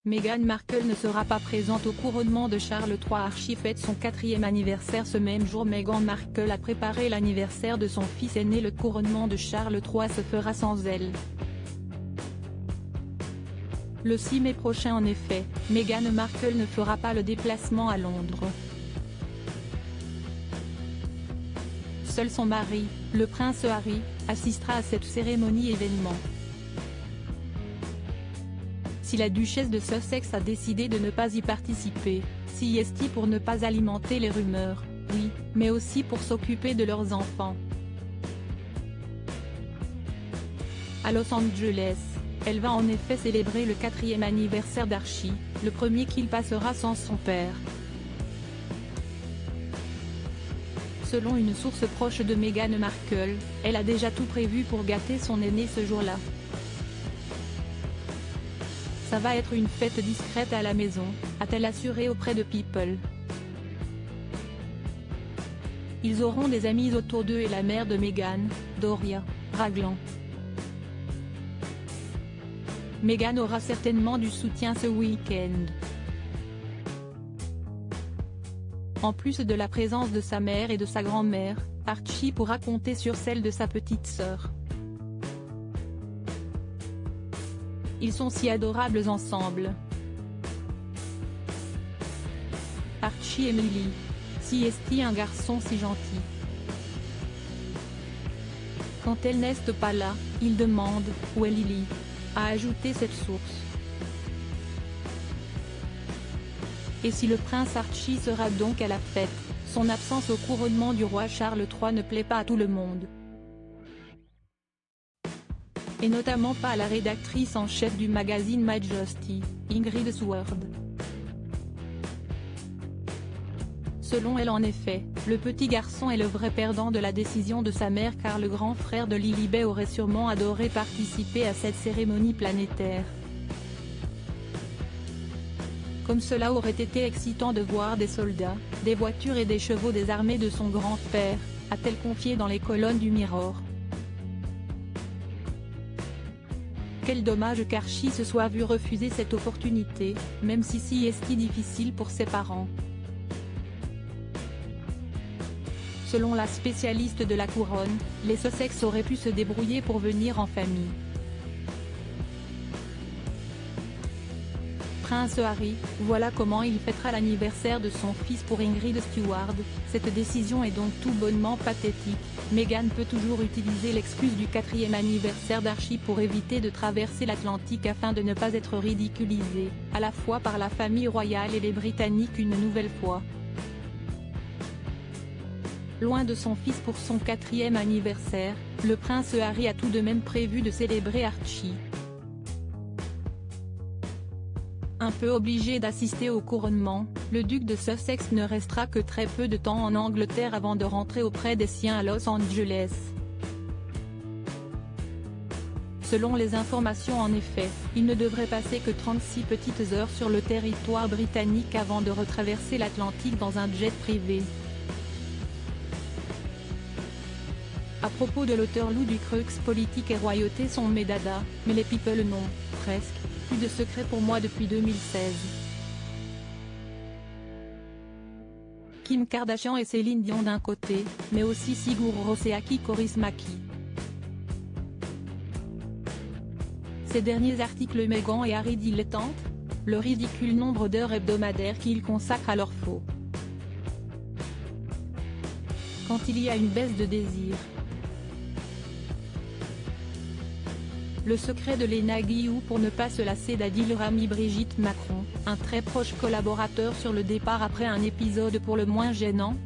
Meghan Markle ne sera pas présente au couronnement de Charles III. Archie fête son 4e anniversaire ce même jour. Meghan Markle a préparé l'anniversaire de son fils aîné. Le couronnement de Charles III se fera sans elle. Le 6 mai prochain en effet, Meghan Markle ne fera pas le déplacement à Londres. Seul son mari, le prince Harry, assistera à cette cérémonie événement. Si la duchesse de Sussex a décidé de ne pas y participer, c'est pour ne pas alimenter les rumeurs, oui, mais aussi pour s'occuper de leurs enfants. À Los Angeles, elle va en effet célébrer le 4e anniversaire d'Archie, le premier qu'il passera sans son père. Selon une source proche de Meghan Markle, elle a déjà tout prévu pour gâter son aîné ce jour-là. Ça va être une fête discrète à la maison, a-t-elle assuré auprès de People. Ils auront des amis autour d'eux et la mère de Meghan, Doria Ragland. Meghan aura certainement du soutien ce week-end. En plus de la présence de sa mère et de sa grand-mère, Archie pourra compter sur celle de sa petite sœur. Ils sont si adorables ensemble. Archie et Millie. C'est un garçon si gentil. Quand elle n'est pas là, il demande « Où est Lily ?» a ajouté cette source. Et si le prince Archie sera donc à la fête, son absence au couronnement du roi Charles III ne plaît pas à tout le monde. Et notamment pas à la rédactrice en chef du magazine Majesty, Ingrid Seward. Selon elle en effet, le petit garçon est le vrai perdant de la décision de sa mère car le grand frère de Lilibet aurait sûrement adoré participer à cette cérémonie planétaire. Comme cela aurait été excitant de voir des soldats, des voitures et des chevaux des armées de son grand-père, a-t-elle confié dans les colonnes du Mirror. Quel dommage qu'Archie se soit vu refuser cette opportunité, même si c'est difficile pour ses parents. Selon la spécialiste de la couronne, les Sussex auraient pu se débrouiller pour venir en famille. Prince Harry, voilà comment il fêtera l'anniversaire de son fils pour Ingrid Stewart. Cette décision est donc tout bonnement pathétique. Meghan peut toujours utiliser l'excuse du 4e anniversaire d'Archie pour éviter de traverser l'Atlantique afin de ne pas être ridiculisée, à la fois par la famille royale et les Britanniques une nouvelle fois. Loin de son fils pour son 4e anniversaire, le prince Harry a tout de même prévu de célébrer Archie. Un peu obligé d'assister au couronnement, le duc de Sussex ne restera que très peu de temps en Angleterre avant de rentrer auprès des siens à Los Angeles. Selon les informations en effet, il ne devrait passer que 36 petites heures sur le territoire britannique avant de retraverser l'Atlantique dans un jet privé. À propos de l'auteur Lou Ducreux, politique et royauté sont mes dadas, mais les people non, presque. Plus de secret pour moi depuis 2016. Kim Kardashian et Céline Dion d'un côté, mais aussi Sigur Rós et Aki Kaurismäki. Ces derniers articles Meghan et Harry dilettantes, le ridicule nombre d'heures hebdomadaires qu'ils consacrent à leur faux. Quand il y a une baisse de désir. Le secret de Léna Guillou pour ne pas se lasser d'Adil Rami. Brigitte Macron, un très proche collaborateur sur le départ après un épisode pour le moins gênant.